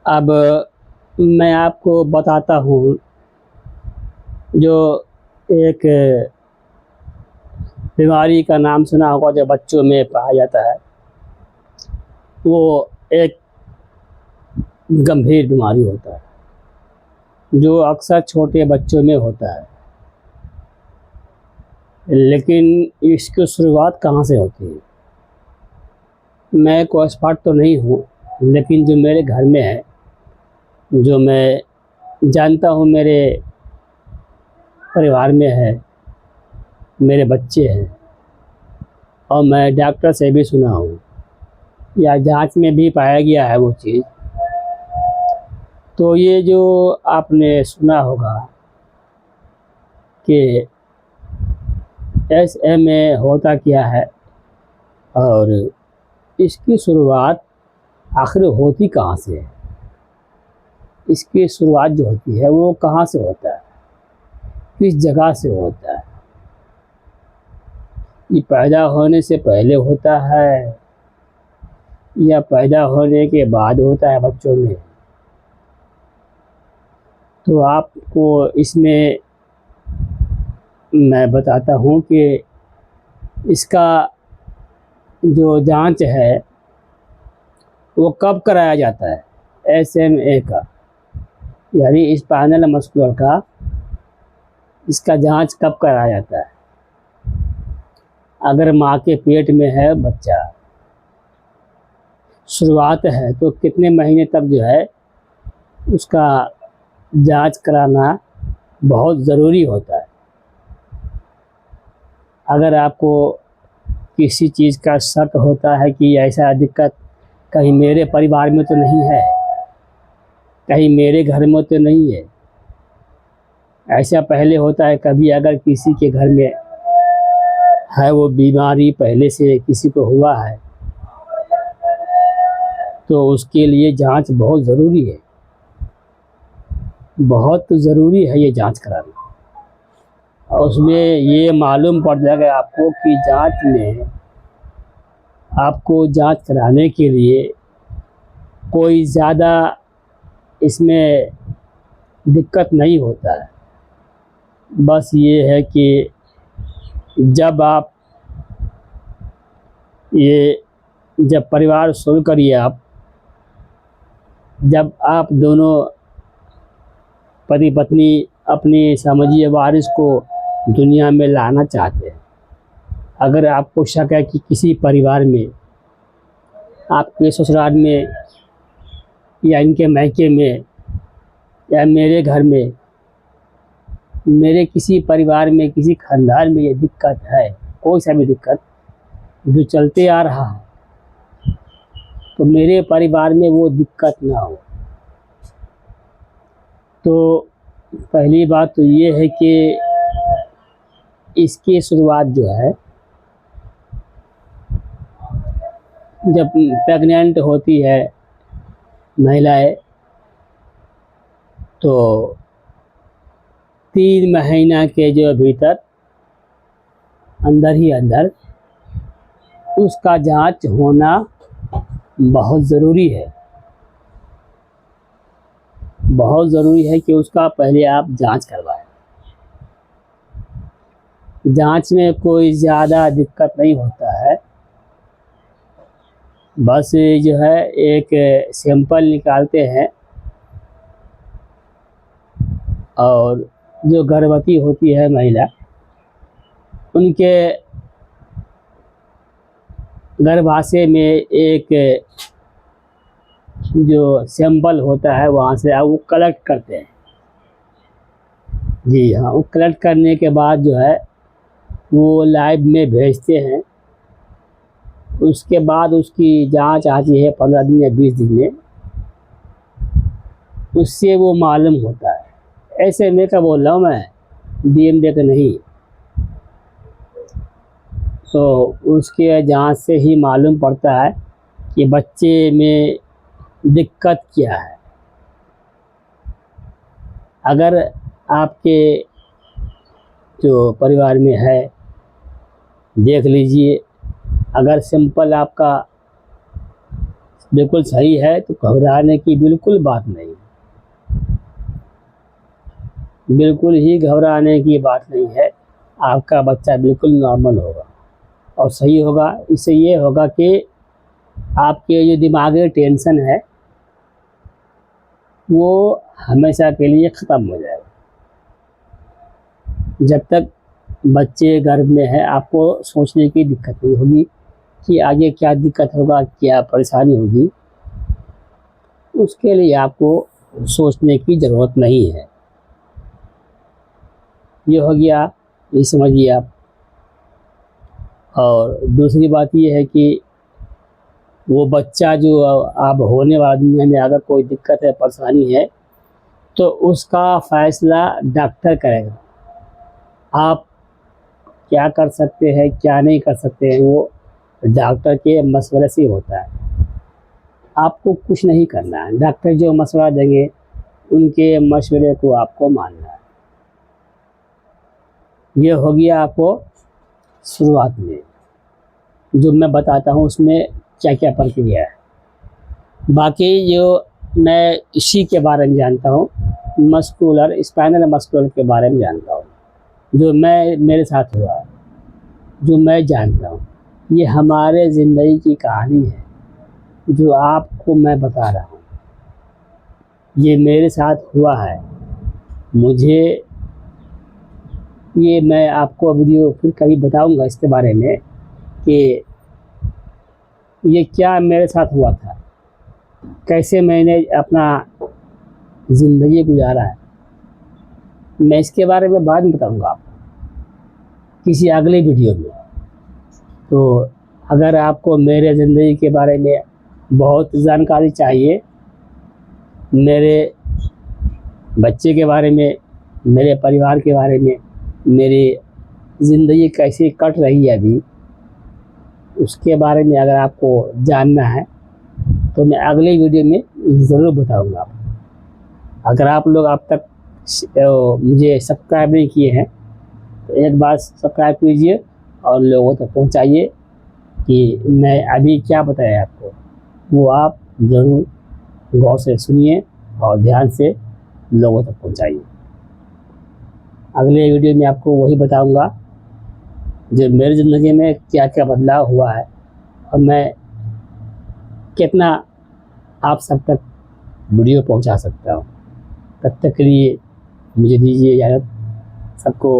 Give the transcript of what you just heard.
अब मैं आपको बताता हूँ जो एक बीमारी का नाम सुना होगा जो बच्चों में पाया जाता है। वो एक गंभीर बीमारी होता है जो अक्सर छोटे बच्चों में होता है। लेकिन इसकी शुरुआत कहाँ से होती है? मैं कोई एक्सपर्ट तो नहीं हूँ, लेकिन जो मेरे घर में है, जो मैं जानता हूँ, मेरे परिवार में है, मेरे बच्चे हैं, और मैं डॉक्टर से भी सुना हूँ या जांच में भी पाया गया है वो चीज़। तो ये जो आपने सुना होगा कि SMA होता क्या है और इसकी शुरुआत आखिर होती कहाँ से है, इसकी शुरुआत जो होती है वो कहाँ से होता है, किस जगह से होता है, ये पैदा होने से पहले होता है या पैदा होने के बाद होता है बच्चों में? तो आपको इसमें मैं बताता हूँ कि इसका जो जांच है वो कब कराया जाता है। SMA का यानी स्पाइनल मस्कुलर का, इसका जांच कब कराया जाता है? अगर माँ के पेट में है बच्चा, शुरुआत है, तो कितने महीने तक जो है उसका जांच कराना बहुत ज़रूरी होता है। अगर आपको किसी चीज़ का शक होता है कि ऐसा दिक्कत कहीं मेरे परिवार में तो नहीं है, कहीं मेरे घर में तो नहीं है, ऐसा पहले होता है कभी, अगर किसी के घर में है वो बीमारी, पहले से किसी को हुआ है, तो उसके लिए जांच बहुत ज़रूरी है, बहुत ज़रूरी है ये जांच कराना। और उसमें ये मालूम पड़ जाएगा आपको कि जांच में आपको जांच कराने के लिए कोई ज़्यादा इसमें दिक्कत नहीं होता है। बस ये है कि जब परिवार शुरू करिए आप, जब आप दोनों पति पत्नी अपनी समझिए वारिस को दुनिया में लाना चाहते हैं, अगर आपको शक है कि किसी परिवार में, आपके ससुराल में या इनके मायके में या मेरे घर में, मेरे किसी परिवार में, किसी खानदान में ये दिक्कत है, कोई सा भी दिक्कत जो चलते आ रहा है, तो मेरे परिवार में वो दिक्कत ना हो। तो पहली बात तो ये है कि इसकी शुरुआत जो है जब प्रेग्नेंट होती है महिलाएं, तो 3 महीना के जो भीतर अंदर ही अंदर उसका जांच होना बहुत ज़रूरी है। बहुत ज़रूरी है कि उसका पहले आप जांच करवाएं। जांच में कोई ज़्यादा दिक्कत नहीं होता है, बस जो है एक सैंपल निकालते हैं, और जो गर्भवती होती है महिला, उनके गर्भाशय में एक जो सैंपल होता है वहाँ से आप वो कलेक्ट करते हैं। जी हाँ, वो कलेक्ट करने के बाद जो है वो लैब में भेजते हैं। उसके बाद उसकी जांच आती है 15 दिन या 20 दिन में, उससे वो मालूम होता है। SMA का बोल रहा हूँ मैं, DMD का नहीं। तो उसके जांच से ही मालूम पड़ता है कि बच्चे में दिक्कत क्या है। अगर आपके जो परिवार में है, देख लीजिए, अगर सैंपल आपका बिल्कुल सही है, तो घबराने की बिल्कुल बात नहीं, बिल्कुल ही घबराने की बात नहीं है। आपका बच्चा बिल्कुल नॉर्मल होगा और सही होगा। इससे ये होगा कि आपके जो दिमागी टेंशन है वो हमेशा के लिए ख़त्म हो जाएगा। जब तक बच्चे गर्भ में है आपको सोचने की दिक्कत नहीं होगी कि आगे क्या दिक्कत होगा, क्या परेशानी होगी, उसके लिए आपको सोचने की ज़रूरत नहीं है। ये हो गया, ये समझिए आप। और दूसरी बात ये है कि वो बच्चा जो अब होने वाला दुनिया में अगर कोई दिक्कत है, परेशानी है, तो उसका फ़ैसला डॉक्टर करेगा। आप क्या कर सकते हैं, क्या नहीं कर सकते हैं, वो डॉक्टर के मशवरे से होता है। आपको कुछ नहीं करना है, डॉक्टर जो मशवरा देंगे उनके मशवरे को आपको मानना है। ये हो गया आपको शुरुआत में जो मैं बताता हूँ उसमें क्या क्या प्रक्रिया है। बाकी जो मैं इसी के बारे में जानता हूँ, मस्कुलर स्पाइनल मस्कुलर के बारे में जानता हूँ, जो मेरे साथ हुआ है, जो मैं जानता हूँ। ये हमारे ज़िंदगी की कहानी है जो आपको मैं बता रहा हूँ। ये मेरे साथ हुआ है, मुझे ये मैं आपको वीडियो फिर कभी बताऊंगा इसके बारे में कि ये क्या मेरे साथ हुआ था, कैसे मैंने अपना ज़िंदगी गुजारा है। मैं इसके बारे में बाद में बताऊंगा आपको किसी अगले वीडियो में। तो अगर आपको मेरे ज़िंदगी के बारे में बहुत जानकारी चाहिए, मेरे बच्चे के बारे में, मेरे परिवार के बारे में, मेरी ज़िंदगी कैसे कट रही है अभी, उसके बारे में अगर आपको जानना है तो मैं अगले वीडियो में ज़रूर बताऊंगा आपको। अगर आप लोग अब तक मुझे सब्सक्राइब नहीं किए हैं तो एक बार सब्सक्राइब कीजिए और लोगों तक पहुंचाइए कि मैं अभी क्या बताया आपको, वो आप ज़रूर गौर से सुनिए और ध्यान से लोगों तक पहुंचाइए। अगले वीडियो में आपको वही बताऊंगा जो मेरी ज़िंदगी में क्या क्या बदलाव हुआ है और मैं कितना आप सब तक वीडियो पहुंचा सकता हूँ। तब तक के लिए मुझे दीजिए इजाज़त। सबको